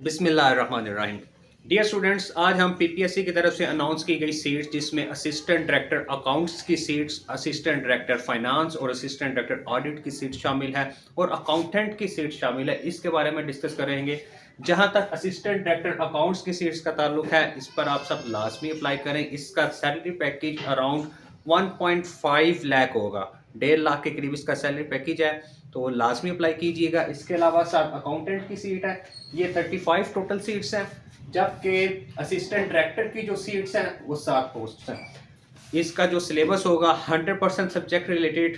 बिस्मिल्लाहिर्रहमानिर्रहीम। Dear students, आज हम पीपीएससी की तरफ से अनाउंस की गई सीट्स जिसमें असिस्टेंट डायरेक्टर अकाउंट्स की सीट्स, असिस्टेंट डायरेक्टर फाइनेंस और असिस्टेंट डायरेक्टर ऑडिट की सीट शामिल है और अकाउंटेंट की सीट शामिल है, इसके बारे में डिस्कस करेंगे। जहां तक असिस्टेंट डायरेक्टर अकाउंट्स की सीट्स का ताल्लुक है, इस पर आप सब लाजमी अप्लाई करें। इसका सैलरी पैकेज अराउंड 1.5 लाख होगा, 1.5 लाख के करीब इसका सैलरी पैकेज है, तो लाजमी अप्लाई कीजिएगा। इसके अलावा साथ अकाउंटेंट की सीट है, ये 35 टोटल सीट्स हैं, जबकि असिस्टेंट डायरेक्टर की जो सीट्स हैं वो 7 पोस्ट हैं। इसका जो सिलेबस होगा 100% सब्जेक्ट रिलेटेड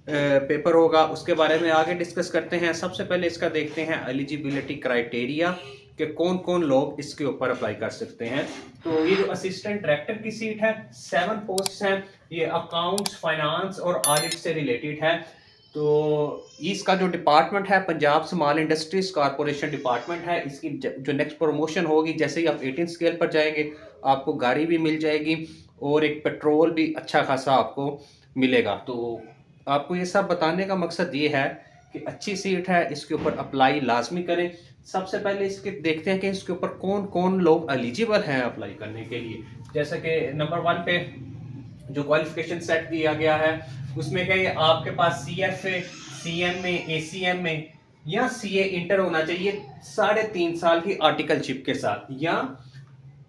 पेपर होगा, उसके बारे में आगे डिस्कस करते हैं। सबसे पहले इसका देखते हैं एलिजिबिलिटी क्राइटेरिया कि कौन कौन लोग इसके ऊपर अप्लाई कर सकते हैं। तो ये जो असिस्टेंट डायरेक्टर की सीट है, 7 पोस्ट हैं, ये अकाउंट्स, फाइनेंस और ऑडिट से रिलेटेड है। तो इसका जो डिपार्टमेंट है Punjab small industries corporation department है। इसकी जो नेक्स्ट प्रमोशन होगी, जैसे ही आप 18 स्केल पर जाएंगे आपको गाड़ी भी मिल जाएगी और एक पेट्रोल भी अच्छा खासा आपको मिलेगा। तो आपको ये सब बताने का मकसद ये है कि अच्छी सीट है, इसके ऊपर अप्लाई लाजमी करें। सबसे पहले इसके देखते हैं कि इसके ऊपर कौन कौन लोग एलिजिबल हैं अप्लाई करने के लिए। जैसे कि नंबर 1 पे जो क्वालिफिकेशन सेट दिया गया है उसमें क्या है, आपके पास CFA, CMA, ACMA या CA इंटर होना चाहिए 3.5 साल की आर्टिकलशिप के साथ, या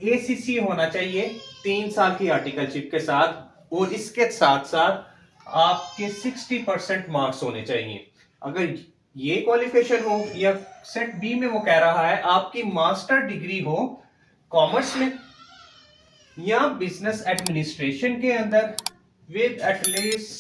ACC होना चाहिए 3 साल की आर्टिकलशिप के साथ, और इसके साथ साथ आपके 60% मार्क्स होने चाहिए। अगर ये क्वालिफिकेशन हो, या सेट बी में वो कह रहा है आपकी मास्टर डिग्री हो कॉमर्स में या बिजनेस एडमिनिस्ट्रेशन के अंदर विद एटलीस्ट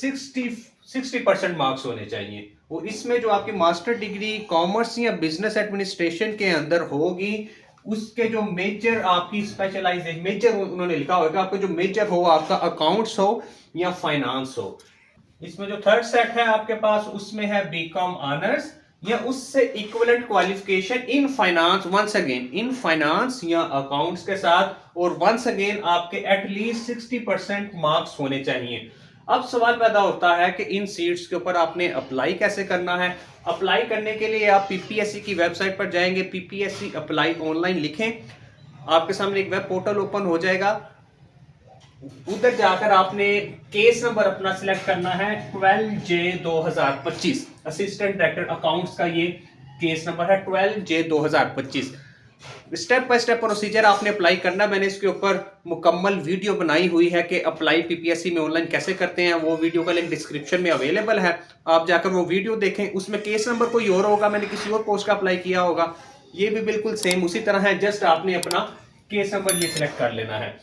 60% मार्क्स होने चाहिए। और इसमें जो आपकी मास्टर डिग्री कॉमर्स या बिजनेस एडमिनिस्ट्रेशन के अंदर होगी, उसके जो मेजर आपकी स्पेशलाइजेशन मेजर उन्होंने लिखा होगा, आपका जो मेजर हो आपका अकाउंट्स हो या फाइनेंस हो। इसमें जो थर्ड सेट है आपके पास, उसमें है बीकॉम ऑनर्स या उससे equivalent qualification in finance, once again in finance या अकाउंट्स के साथ, और वंस अगेन आपके एटलीस्ट 60% मार्क्स होने चाहिए। अब सवाल पैदा होता है कि इन सीट्स के ऊपर आपने अप्लाई कैसे करना है। अप्लाई करने के लिए आप पीपीएससी की वेबसाइट पर जाएंगे, पीपीएससी अप्लाई ऑनलाइन लिखें, आपके सामने एक वेब पोर्टल ओपन हो जाएगा। उधर जाकर आपने केस नंबर अपना सिलेक्ट करना है 12J 2025। असिस्टेंट डायरेक्टर अकाउंट्स का ये केस नंबर है 12J 2025। Step by step procedure आपने अप्लाई करना। मैंने इसके ऊपर मुकम्मल वीडियो बनाई हुई है कि अप्लाई पीपीएससी में ऑनलाइन कैसे करते हैं, वो वीडियो का लिंक डिस्क्रिप्शन में अवेलेबल है, आप जाकर वो वीडियो देखें। उसमें केस नंबर कोई और होगा, मैंने किसी और पोस्ट का अप्लाई किया होगा, ये भी बिल्कुल सेम उसी तरह है, जस्ट आपने अपना केस नंबर ये सिलेक्ट कर लेना है।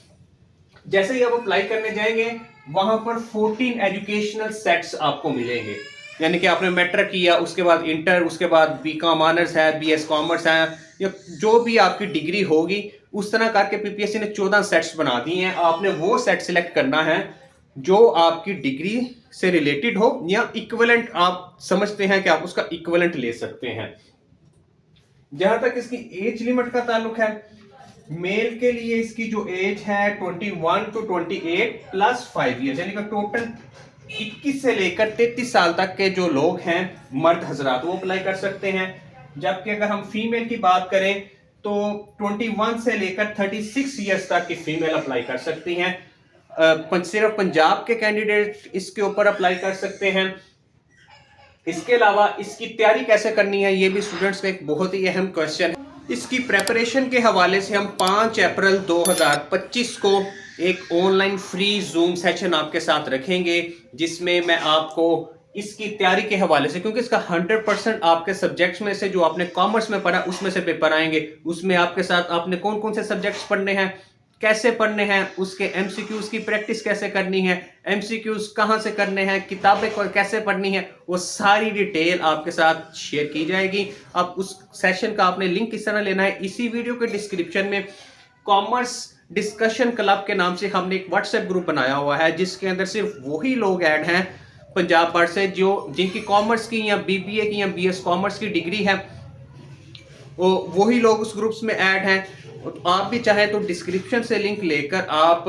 जैसे ही आप अप्लाई करने जाएंगे वहां पर 14 एजुकेशनल सेट्स आपको मिलेंगे, यानी कि आपने मैट्रिक किया, उसके बाद इंटर, उसके बाद बीकॉम ऑनर्स है, बीएस कॉमर्स है, या जो भी आपकी डिग्री होगी उस तरह करके पीपीएससी ने 14 सेट्स बना दिए हैं। आपने वो सेट सिलेक्ट करना है जो आपकी डिग्री से रिलेटेड हो या इक्विवेलेंट आप समझते हैं कि आप उसका इक्विवेलेंट ले सकते हैं। जहां तक इसकी एज लिमिट का ताल्लुक है, मेल के लिए इसकी जो एज है 21 to 28 प्लस 5 ईयर्स, यानी कि टोटल 21 से लेकर 33 साल तक के जो लोग हैं मर्द हजरात वो अप्लाई कर सकते हैं। जबकि अगर हम फीमेल की बात करें तो 21 से लेकर 36 ईयर्स तक की फीमेल अप्लाई कर सकती हैं। सिर्फ पंजाब के कैंडिडेट इसके ऊपर अप्लाई कर सकते हैं। इसके अलावा इसकी तैयारी कैसे करनी है, ये भी स्टूडेंट्स का एक बहुत ही अहम क्वेश्चन है। इसकी प्रेपरेशन के हवाले से हम 5 अप्रैल 2025 को एक ऑनलाइन फ्री जूम सेशन आपके साथ रखेंगे, जिसमें मैं आपको इसकी तैयारी के हवाले से, क्योंकि इसका 100% आपके सब्जेक्ट्स में से जो आपने कॉमर्स में पढ़ा उसमें से पेपर आएंगे, उसमें आपके साथ आपने कौन कौन से सब्जेक्ट्स पढ़ने हैं, कैसे पढ़ने हैं, उसके एमसीक्यूज की प्रैक्टिस कैसे करनी है, एमसीक्यूज कहां से करने हैं, किताबें कैसे पढ़नी है, वो सारी डिटेल आपके साथ शेयर की जाएगी। अब उस सेशन का आपने लिंक किस तरह लेना है, इसी वीडियो के डिस्क्रिप्शन में कॉमर्स डिस्कशन क्लब के नाम से हमने एक व्हाट्सएप ग्रुप बनाया हुआ है, जिसके अंदर सिर्फ वही लोग ऐड हैं पंजाब भर से जो जिनकी कॉमर्स की या बीबीए की या बीएस कॉमर्स की डिग्री है, वही लोग उस ग्रुप्स में ऐड हैं। तो आप भी चाहें तो डिस्क्रिप्शन से लिंक लेकर आप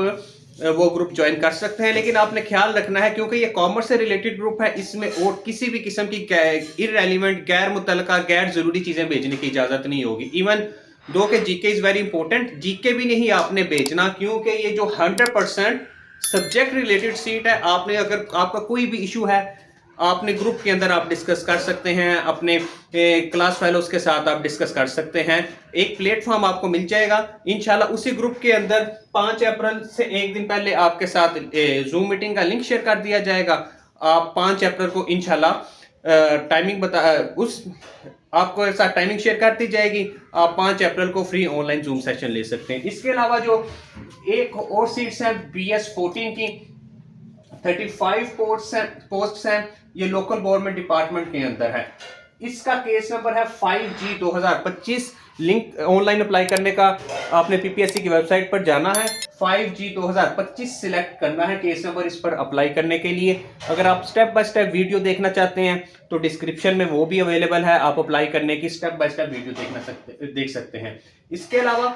वो ग्रुप ज्वाइन कर सकते हैं, लेकिन आपने ख्याल रखना है क्योंकि ये कॉमर्स से रिलेटेड ग्रुप है, इसमें और किसी भी किस्म की इररेलेवेंट, गैर मुतल्लका, गैर जरूरी चीजें भेजने की इजाजत नहीं होगी। इवन दो के GK is very important. GK भी नहीं आपने भेजना, क्योंकि ये जो 100% सब्जेक्ट रिलेटेड सीट है, आपने अगर आपका कोई भी इशू है आपने ग्रुप के अंदर आप डिस्कस कर सकते हैं, अपने क्लास फेलोज के साथ आप डिस्कस कर सकते हैं। एक प्लेटफॉर्म आपको मिल जाएगा इंशाल्लाह। उसी ग्रुप के अंदर 5 अप्रैल से एक दिन पहले आपके साथ जूम मीटिंग का लिंक शेयर कर दिया जाएगा। आप 5 अप्रैल को इंशाल्लाह टाइमिंग उस आपको साथ टाइमिंग शेयर कर दी जाएगी। आप 5 अप्रैल को फ्री ऑनलाइन जूम सेशन ले सकते हैं। इसके अलावा जो एक और सीट्स हैं BS14 की 35 पोस्ट हैं, ये लोकल गवर्नमेंट डिपार्टमेंट के अंदर है। इसका केस नंबर है 5G 2025। लिंक ऑनलाइन अप्लाई करने का आपने PPSC की वेबसाइट पर जाना है, 5G 2025 सिलेक्ट करना है केस नंबर इस पर अप्लाई करने के लिए। अगर आप स्टेप बाय स्टेप वीडियो देखना चाहते हैं तो डिस्क्रिप्शन में वो भी अवेलेबल है, आप अप्लाई करने की स्टेप बाय स्टेप वीडियो देख सकते हैं। इसके अलावा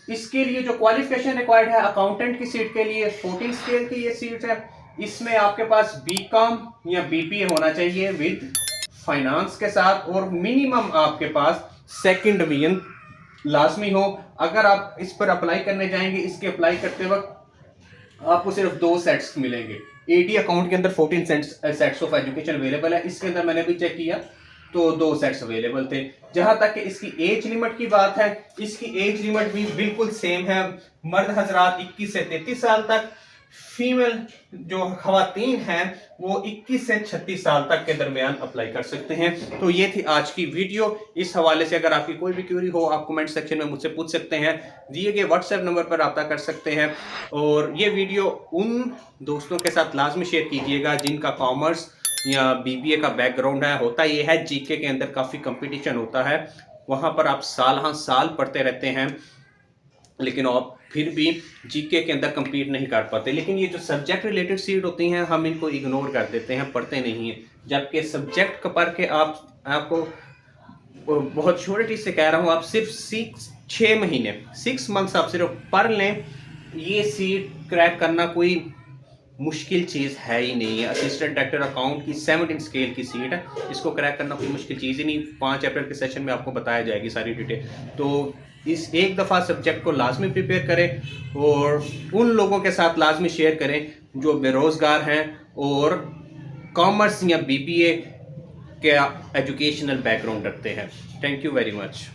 इसके लिए जो क्वालिफिकेशन रिक्वायर्ड है अकाउंटेंट की सीट के लिए 14 स्केल की ये सीट है। इसमें आपके पास BCom या BPA होना चाहिए विद फाइनेंस के साथ, और मिनिमम आपके पास सेकंड डिवीजन लाजमी हो। अगर आप इस पर अप्लाई करने जाएंगे, इसके अप्लाई करते वक्त आपको सिर्फ 2 सेट्स मिलेंगे। AD अकाउंट के अंदर 14 सेट्स ऑफ एजुकेशन अवेलेबल है, इसके अंदर मैंने भी चेक किया तो 2 सेट्स अवेलेबल थे। जहां तक कि इसकी एज लिमिट की बात है, इसकी एज लिमिट भी बिल्कुल सेम है। मर्द हजरात 21 से 33 साल तक, फीमेल जो खवातीन हैं वो 21 से 36 साल तक के दरमियान अप्लाई कर सकते हैं। तो ये थी आज की वीडियो। इस हवाले से अगर आपकी कोई भी क्वेरी हो आप कमेंट सेक्शन में मुझसे पूछ सकते हैं, दिए गए WhatsApp नंबर पर रब्ता कर सकते हैं। और ये वीडियो उन दोस्तों के साथ लाजमी शेयर कीजिएगा जिनका कॉमर्स या BBA का बैकग्राउंड है। होता ये है GK के अंदर काफ़ी कंपटीशन होता है, वहाँ पर आप साल पढ़ते रहते हैं लेकिन आप फिर भी GK के अंदर compete नहीं कर पाते। लेकिन ये जो सब्जेक्ट रिलेटेड सीट होती हैं हम इनको इग्नोर कर देते हैं, पढ़ते नहीं हैं। जबकि सब्जेक्ट का पढ़ के आपको बहुत श्योरिटी से कह रहा हूँ, आप सिर्फ 6 महीने 6 मंथ्स आप सिर्फ पढ़ लें, ये सीट क्रैक करना कोई मुश्किल चीज़ है ही नहीं है। असिस्टेंट डायरेक्टर अकाउंट की 17 स्केल की सीट है, इसको क्रैक करना कोई मुश्किल चीज़ ही नहीं। 5 अप्रैल के सेशन में आपको बताया जाएगी सारी डिटेल। तो इस एक दफ़ा सब्जेक्ट को लाजमी प्रिपेयर करें और उन लोगों के साथ लाजमी शेयर करें जो बेरोज़गार हैं और कॉमर्स या BBA के एजुकेशनल बैकग्राउंड रखते हैं। Thank you very much.